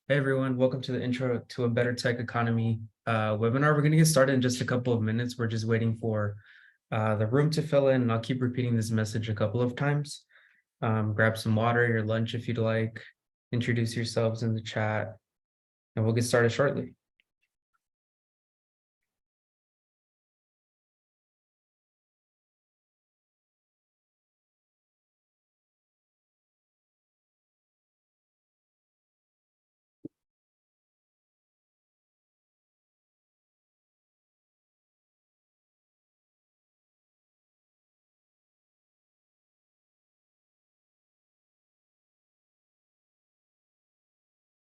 Hey everyone, welcome to the Intro to a Better Tech Economy webinar. We're going to get started in just a couple of minutes. We're just waiting for the room to fill in, and I'll keep repeating this message a couple of times. Grab some water, your lunch if you'd like, introduce yourselves in the chat, and we'll get started shortly.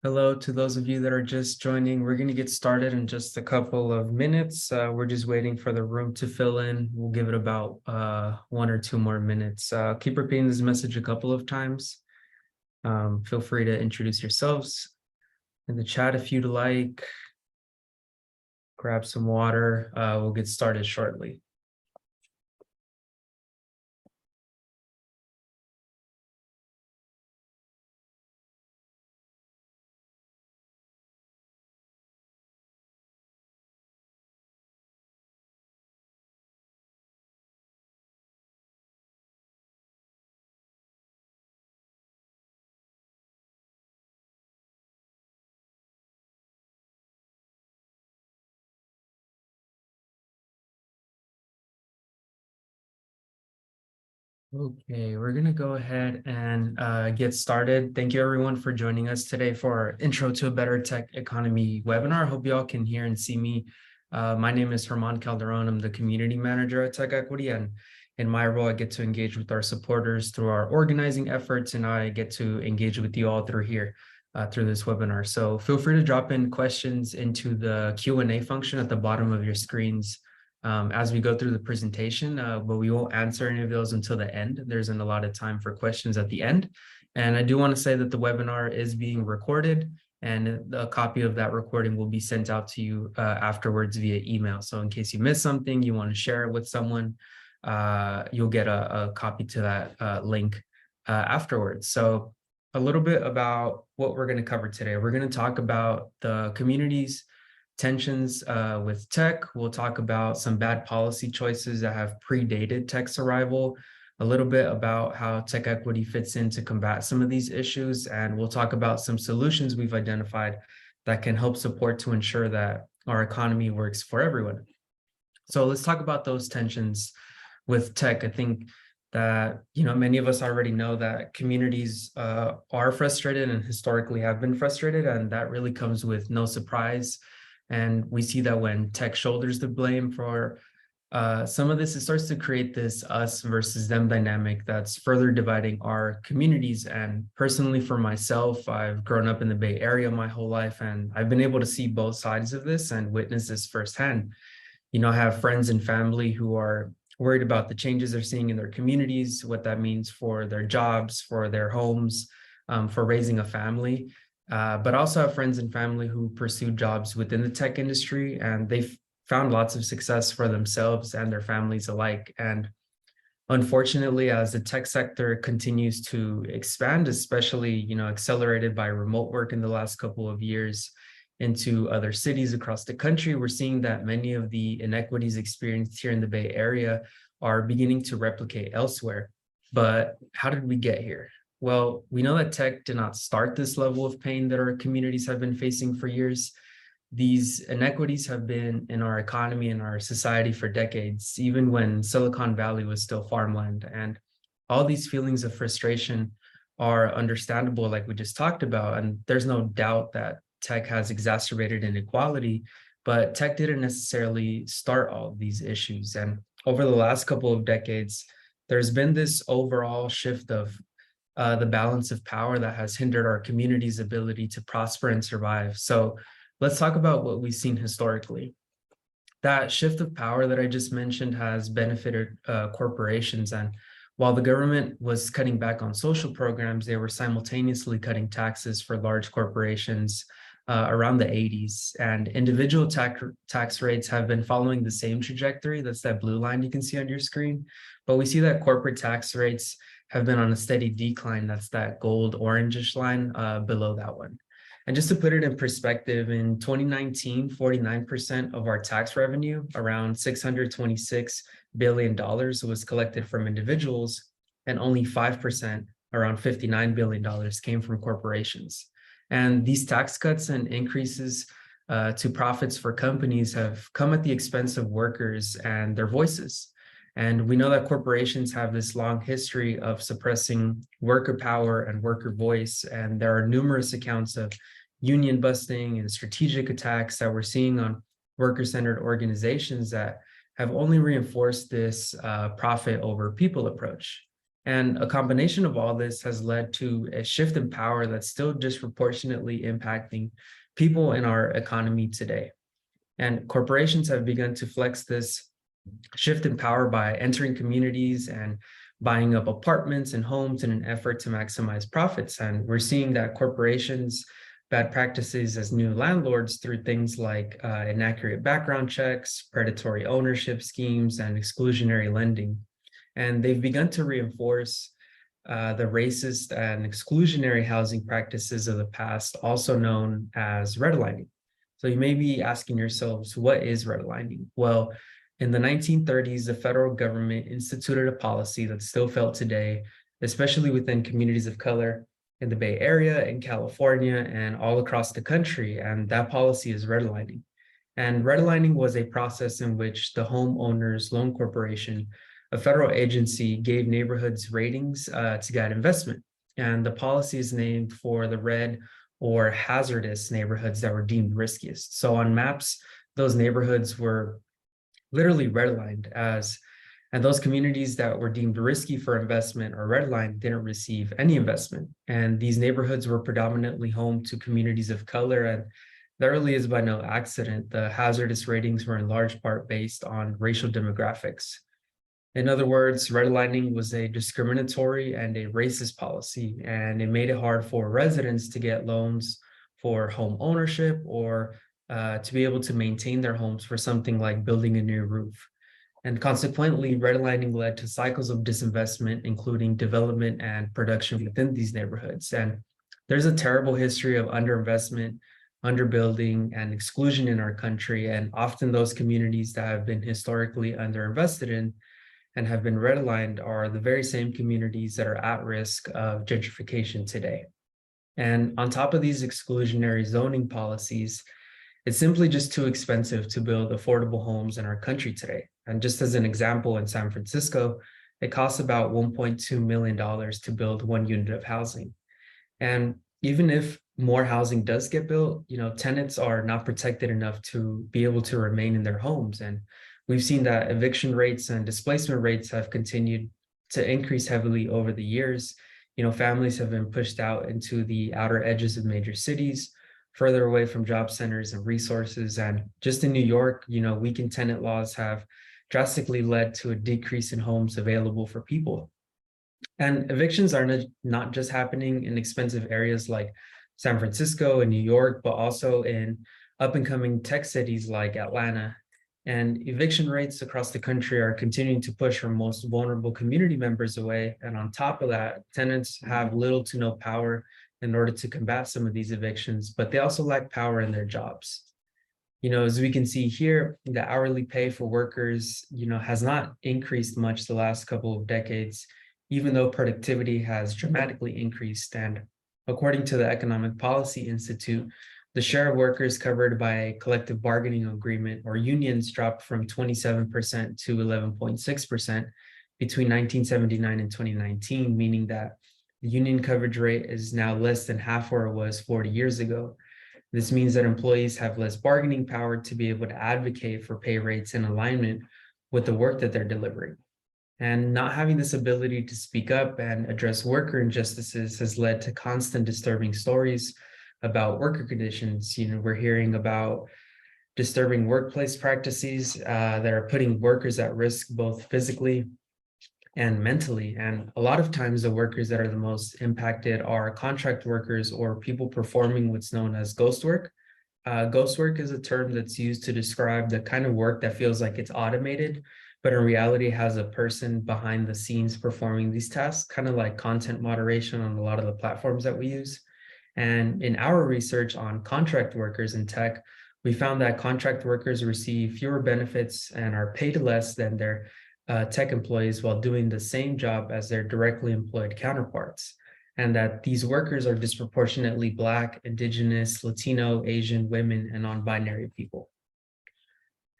Hello to those of you that are just joining. We're going to get started in just a couple of minutes. We're just waiting for the room to fill in. We'll give it about 1 or 2 more minutes. Keep repeating this message a couple of times. Feel free to introduce yourselves in the chat if you'd like. Grab some water. We'll get started shortly. Okay, we're going to go ahead and get started. Thank you everyone for joining us today for our Intro to a Better Tech Economy webinar. I hope you all can hear and see me. My name is Calderon. I'm the community manager at TechEquity, and in my role, I get to engage with our supporters through our organizing efforts, and I get to engage with you all through here, through this webinar. So feel free to drop in questions into the Q&A function at the bottom of your screens as we go through the presentation, but we won't answer any of those until the end. There's a lot of time for questions at the end. And I do want to say that the webinar is being recorded, and a copy of that recording will be sent out to you afterwards via email. So in case you missed something, you want to share it with someone, you'll get a copy to that link afterwards. So a little bit about what we're going to cover today. We're going to talk about the community's tensions with tech. We'll talk about some bad policy choices that have predated tech's arrival, a little bit about how tech equity fits in to combat some of these issues, and we'll talk about some solutions we've identified that can help support to ensure that our economy works for everyone. So let's talk about those tensions with tech. I think that many of us already know that communities are frustrated and historically have been frustrated, and that really comes with no surprise. And we see that when tech shoulders the blame for some of this, it starts to create this us versus them dynamic that's further dividing our communities. And personally, for myself, I've grown up in the Bay Area my whole life, and I've been able to see both sides of this and witness this firsthand. I have friends and family who are worried about the changes they're seeing in their communities, what that means for their jobs, for their homes, for raising a family. But also have friends and family who pursue jobs within the tech industry, and they've found lots of success for themselves and their families alike. And unfortunately, as the tech sector continues to expand, especially accelerated by remote work in the last couple of years into other cities across the country, we're seeing that many of the inequities experienced here in the Bay Area are beginning to replicate elsewhere. But how did we get here? Well, we know that tech did not start this level of pain that our communities have been facing for years. These inequities have been in our economy and our society for decades, even when Silicon Valley was still farmland. And all these feelings of frustration are understandable, like we just talked about. And there's no doubt that tech has exacerbated inequality, but tech didn't necessarily start all of these issues. And over the last couple of decades, there's been this overall shift of the balance of power that has hindered our community's ability to prosper and survive. So let's talk about what we've seen historically. That shift of power that I just mentioned has benefited corporations. And while the government was cutting back on social programs, they were simultaneously cutting taxes for large corporations around the 80s. And individual tax rates have been following the same trajectory. That's that blue line you can see on your screen. But we see that corporate tax rates have been on a steady decline. That's that gold orangish line below that one. And just to put it in perspective, in 2019, 49% of our tax revenue, around $626 billion, was collected from individuals, and only 5%, around $59 billion, came from corporations. And these tax cuts and increases to profits for companies have come at the expense of workers and their voices. And we know that corporations have this long history of suppressing worker power and worker voice. And there are numerous accounts of union busting and strategic attacks that we're seeing on worker-centered organizations that have only reinforced this profit over people approach. And a combination of all this has led to a shift in power that's still disproportionately impacting people in our economy today. And corporations have begun to flex this shift in power by entering communities and buying up apartments and homes in an effort to maximize profits. And we're seeing that corporations' bad practices as new landlords through things like inaccurate background checks, predatory ownership schemes, and exclusionary lending. And they've begun to reinforce the racist and exclusionary housing practices of the past, also known as redlining. So you may be asking yourselves, what is redlining? Well, in the 1930s, the federal government instituted a policy that's still felt today, especially within communities of color in the Bay Area, in California, and all across the country. And that policy is redlining. And redlining was a process in which the Homeowners Loan Corporation, a federal agency, gave neighborhoods ratings to guide investment. And the policy is named for the red or hazardous neighborhoods that were deemed riskiest. So on maps, those neighborhoods were literally redlined and those communities that were deemed risky for investment or redlined didn't receive any investment. And these neighborhoods were predominantly home to communities of color. And that really is by no accident. The hazardous ratings were in large part based on racial demographics. In other words, redlining was a discriminatory and a racist policy, and it made it hard for residents to get loans for home ownership or to be able to maintain their homes for something like building a new roof. And consequently, redlining led to cycles of disinvestment, including development and production within these neighborhoods. And there's a terrible history of underinvestment, underbuilding, and exclusion in our country. And often those communities that have been historically underinvested in and have been redlined are the very same communities that are at risk of gentrification today. And on top of these exclusionary zoning policies, it's simply just too expensive to build affordable homes in our country today. And just as an example, in San Francisco, it costs about $1.2 million to build one unit of housing. And even if more housing does get built, tenants are not protected enough to be able to remain in their homes. And we've seen that eviction rates and displacement rates have continued to increase heavily over the years. Families have been pushed out into the outer edges of major cities, further away from job centers and resources. And just in New York, weakened tenant laws have drastically led to a decrease in homes available for people. And evictions are not just happening in expensive areas like San Francisco and New York, but also in up and coming tech cities like Atlanta. And eviction rates across the country are continuing to push our most vulnerable community members away. And on top of that, tenants have little to no power in order to combat some of these evictions, but they also lack power in their jobs. As we can see here, the hourly pay for workers, has not increased much the last couple of decades, even though productivity has dramatically increased. And according to the Economic Policy Institute, the share of workers covered by a collective bargaining agreement or unions dropped from 27% to 11.6% between 1979 and 2019, meaning that the union coverage rate is now less than half where it was 40 years ago. This means that employees have less bargaining power to be able to advocate for pay rates in alignment with the work that they're delivering. And not having this ability to speak up and address worker injustices has led to constant disturbing stories about worker conditions. We're hearing about disturbing workplace practices that are putting workers at risk both physically and mentally. And a lot of times the workers that are the most impacted are contract workers or people performing what's known as ghost work. Ghost work is a term that's used to describe the kind of work that feels like it's automated, but in reality has a person behind the scenes performing these tasks, kind of like content moderation on a lot of the platforms that we use. And in our research on contract workers in tech, we found that contract workers receive fewer benefits and are paid less than their tech employees while doing the same job as their directly employed counterparts. And that these workers are disproportionately Black, Indigenous, Latino, Asian, women, and non-binary people.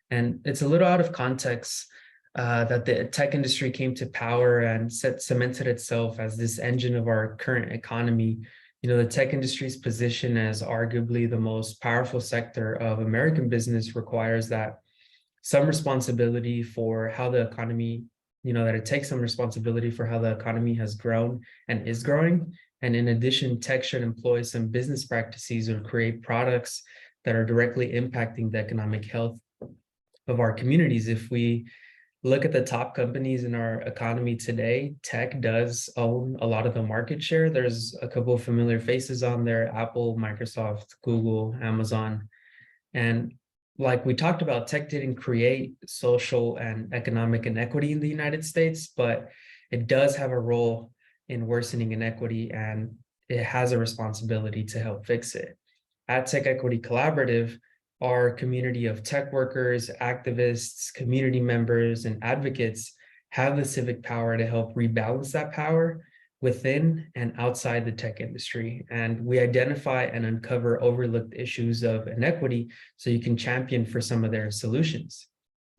And it's a little out of context that the tech industry came to power and cemented itself as this engine of our current economy. You know, the tech industry's position as arguably the most powerful sector of American business requires that some responsibility for how the economy, that it takes some responsibility for how the economy has grown and is growing. And in addition, tech should employ some business practices or create products that are directly impacting the economic health of our communities. If we look at the top companies in our economy today, tech does own a lot of the market share. There's a couple of familiar faces on there: Apple, Microsoft, Google, Amazon. And like we talked about, tech didn't create social and economic inequity in the United States, but it does have a role in worsening inequity, and it has a responsibility to help fix it. At TechEquity Collaborative, our community of tech workers, activists, community members, and advocates have the civic power to help rebalance that power within and outside the tech industry. And we identify and uncover overlooked issues of inequity so you can champion for some of their solutions.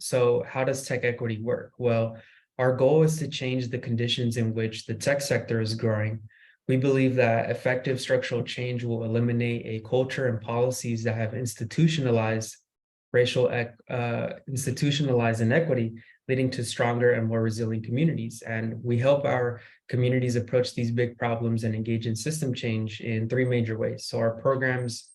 So how does tech equity work? Well, our goal is to change the conditions in which the tech sector is growing. We believe that effective structural change will eliminate a culture and policies that have institutionalized institutionalized inequity, leading to stronger and more resilient communities. And we help our communities approach these big problems and engage in system change in three major ways. So our programs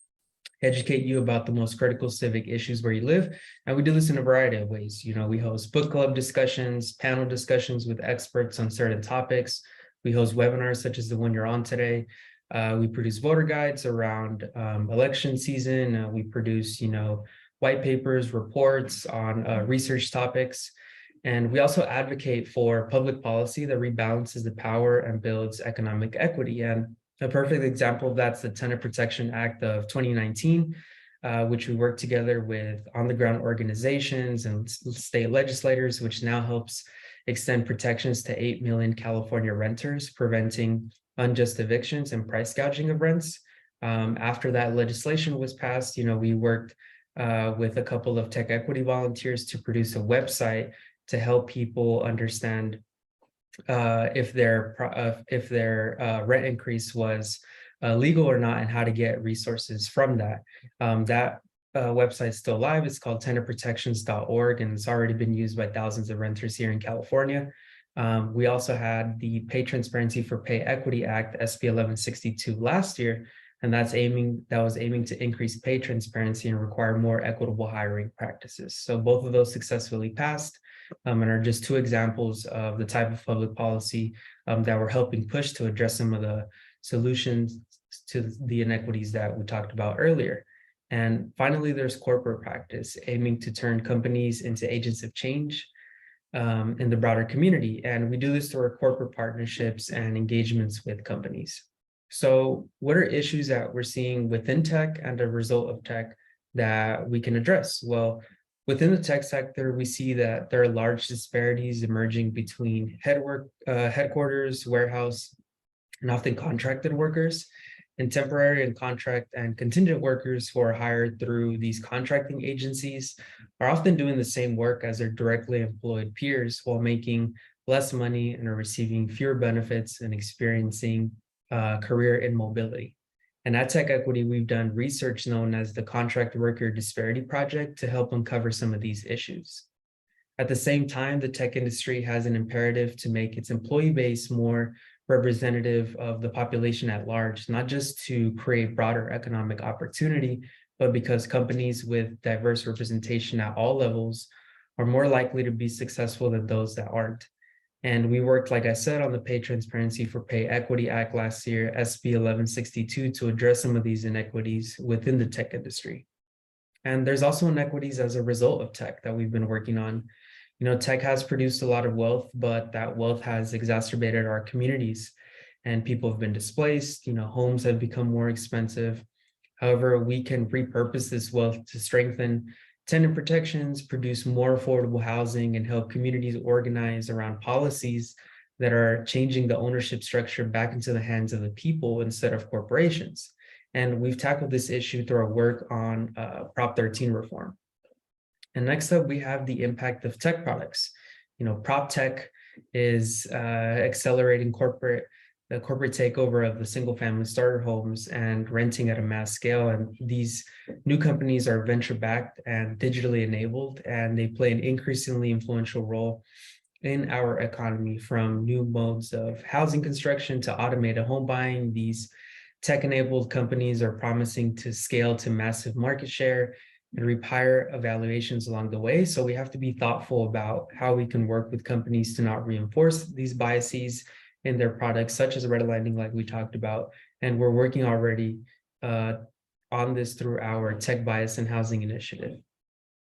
educate you about the most critical civic issues where you live. And we do this in a variety of ways. We host book club discussions, panel discussions with experts on certain topics. We host webinars such as the one you're on today. We produce voter guides around election season. We produce, white papers, reports on research topics. And we also advocate for public policy that rebalances the power and builds economic equity. And a perfect example of that's the Tenant Protection Act of 2019, which we work together with on-the-ground organizations and state legislators, which now helps extend protections to 8 million California renters, preventing unjust evictions and price gouging of rents. After that legislation was passed, we worked with a couple of tech equity volunteers to produce a website to help people understand if their rent increase was legal or not, and how to get resources from that. That website's still live. It's called tenantprotections.org, and it's already been used by thousands of renters here in California. We also had the Pay Transparency for Pay Equity Act, SB 1162, last year, and that was aiming to increase pay transparency and require more equitable hiring practices. So both of those successfully passed, and are just two examples of the type of public policy that we're helping push to address some of the solutions to the inequities that we talked about earlier. And finally, there's corporate practice, aiming to turn companies into agents of change in the broader community. And we do this through our corporate partnerships and engagements with companies. So what are issues that we're seeing within tech and a result of tech that we can address? Well, within the tech sector, we see that there are large disparities emerging between headquarters, warehouse, and often contracted workers. And temporary and contract and contingent workers who are hired through these contracting agencies are often doing the same work as their directly employed peers while making less money and are receiving fewer benefits and experiencing career immobility. And at TechEquity, we've done research known as the Contract Worker Disparity Project to help uncover some of these issues. At the same time, the tech industry has an imperative to make its employee base more representative of the population at large, not just to create broader economic opportunity, but because companies with diverse representation at all levels are more likely to be successful than those that aren't. And we worked, like I said, on the Pay Transparency for Pay Equity Act last year, SB 1162, to address some of these inequities within the tech industry. And there's also inequities as a result of tech that we've been working on. Tech has produced a lot of wealth, but that wealth has exacerbated our communities. and people have been displaced. Homes have become more expensive. However, we can repurpose this wealth to strengthen tenant protections, produce more affordable housing, and help communities organize around policies that are changing the ownership structure back into the hands of the people instead of corporations. And we've tackled this issue through our work on Prop 13 reform. And next up, we have the impact of tech products. Prop tech is accelerating the corporate takeover of the single family starter homes and renting at a mass scale. And these new companies are venture backed and digitally enabled, and they play an increasingly influential role in our economy, from new modes of housing construction to automated home buying. These tech-enabled companies are promising to scale to massive market share and reap higher evaluations along the way. So we have to be thoughtful about how we can work with companies to not reinforce these biases in their products, such as redlining, like we talked about. And we're working already on this through our Tech Bias in Housing initiative.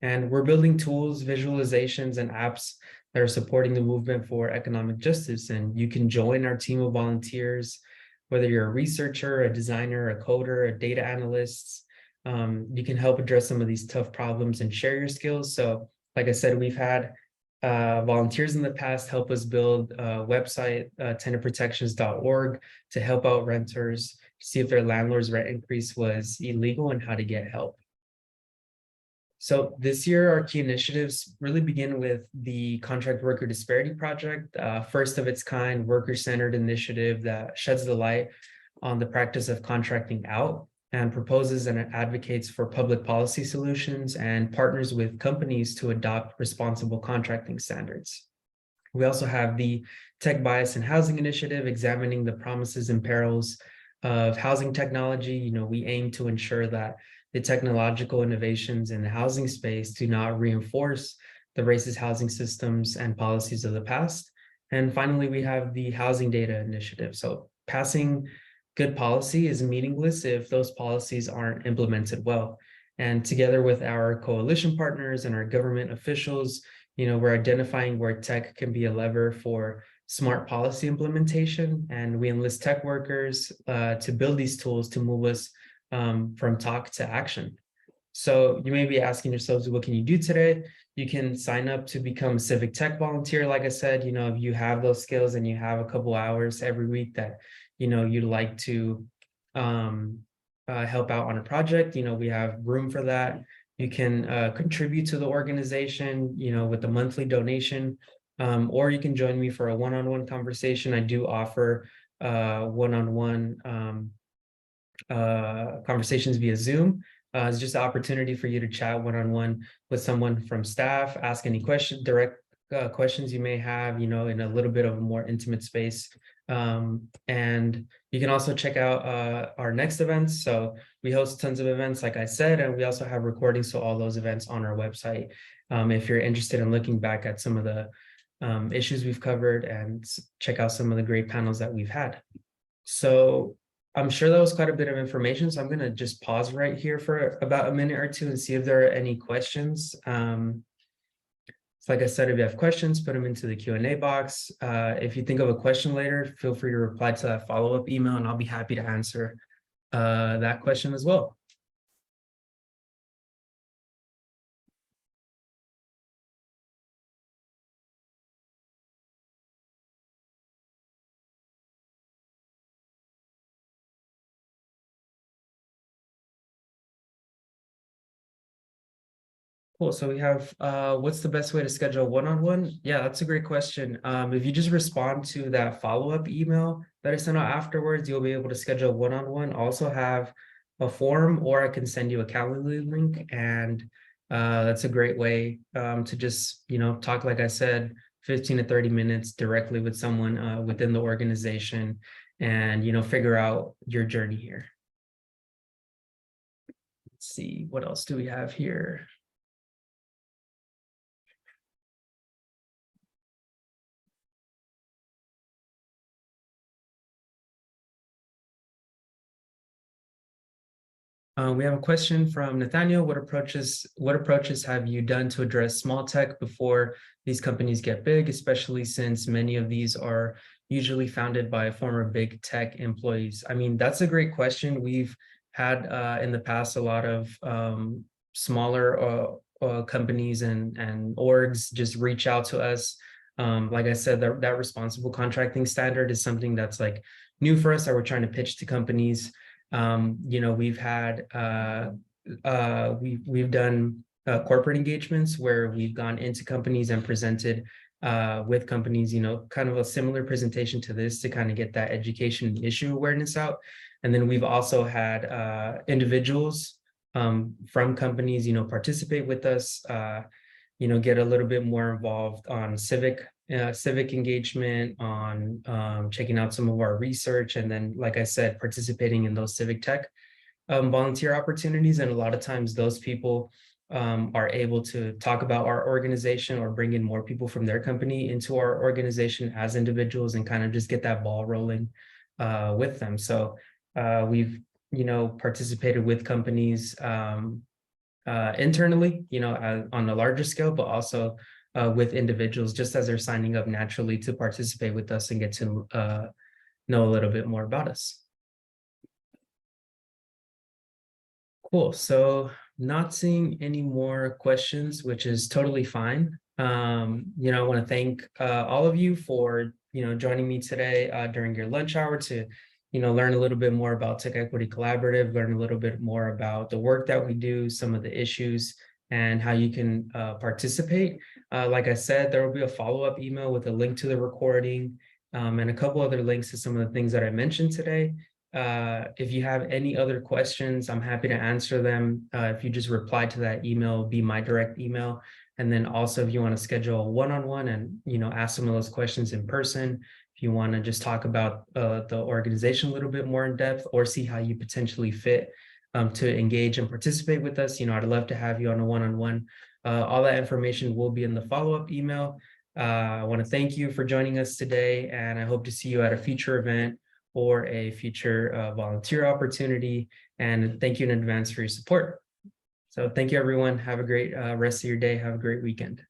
And we're building tools, visualizations, and apps that are supporting the movement for economic justice. And you can join our team of volunteers, whether you're a researcher, a designer, a coder, a data analyst. You can help address some of these tough problems and share your skills. So, like I said, we've had volunteers in the past help us build a website, tenantprotections.org, to help out renters, see if their landlord's rent increase was illegal and how to get help. So this year, our key initiatives really begin with the Contract Worker Disparity Project, first of its kind worker-centered initiative that sheds the light on the practice of contracting out and proposes and advocates for public policy solutions and partners with companies to adopt responsible contracting standards. We also have the Tech Bias in Housing initiative, examining the promises and perils of housing technology. We aim to ensure that the technological innovations in the housing space do not reinforce the racist housing systems and policies of the past. And finally, we have the Housing Data Initiative. So passing good policy is meaningless if those policies aren't implemented well. And together with our coalition partners and our government officials, we're identifying where tech can be a lever for smart policy implementation. And we enlist tech workers to build these tools to move us from talk to action. So you may be asking yourselves, what can you do today? You can sign up to become a civic tech volunteer. Like I said, if you have those skills and you have a couple hours every week that you'd like to help out on a project, we have room for that. You can contribute to the organization, with a monthly donation, or you can join me for a one-on-one conversation. I do offer one-on-one conversations via Zoom. It's just an opportunity for you to chat one-on-one with someone from staff, ask any direct questions you may have, in a little bit of a more intimate space. And you can also check out our next events. So we host tons of events, like I said, and we also have recordings to all those events on our website. If you're interested in looking back at some of the issues we've covered and check out some of the great panels that we've had. So I'm sure that was quite a bit of information. So I'm going to just pause right here for about a minute or two and see if there are any questions. Like I said, if you have questions, put them into the Q&A box. If you think of a question later, feel free to reply to that follow-up email, and I'll be happy to answer that question as well. Cool. So we have, what's the best way to schedule one-on-one? Yeah, that's a great question. If you just respond to that follow-up email that I sent out afterwards, you'll be able to schedule one-on-one. Also have a form, or I can send you a Calendly link. And that's a great way to just, talk, like I said, 15 to 30 minutes directly with someone within the organization and, figure out your journey here. Let's see, what else do we have here? We have a question from Nathaniel. What approaches have you done to address small tech before these companies get big, especially since many of these are usually founded by former big tech employees? I mean, that's a great question. We've had in the past a lot of smaller companies and orgs just reach out to us. Like I said, that responsible contracting standard is something that's like new for us that we're trying to pitch to companies. We've had we've done corporate engagements where we've gone into companies and presented with companies, kind of a similar presentation to this to kind of get that education and issue awareness out. And then we've also had individuals from companies, participate with us, get a little bit more involved on civic engagement, on checking out some of our research, and then, like I said, participating in those civic tech volunteer opportunities. And a lot of times those people are able to talk about our organization or bring in more people from their company into our organization as individuals and kind of just get that ball rolling with them. So we've, participated with companies internally, on a larger scale, but also with individuals just as they're signing up naturally to participate with us and get to know a little bit more about us. Cool. So not seeing any more questions, which is totally fine. I want to thank all of you for, joining me today during your lunch hour to, learn a little bit more about TechEquity Collaborative, learn a little bit more about the work that we do, some of the issues, and how you can participate. Like I said, there will be a follow-up email with a link to the recording and a couple other links to some of the things that I mentioned today. If you have any other questions, I'm happy to answer them. If you just reply to that email, be my direct email. And then also if you want to schedule a one-on-one and, ask some of those questions in person, if you want to just talk about the organization a little bit more in depth or see how you potentially fit to engage and participate with us, I'd love to have you on a one-on-one. All that information will be in the follow-up email. I want to thank you for joining us today, and I hope to see you at a future event or a future volunteer opportunity. And thank you in advance for your support. So thank you, everyone. Have a great rest of your day. Have a great weekend.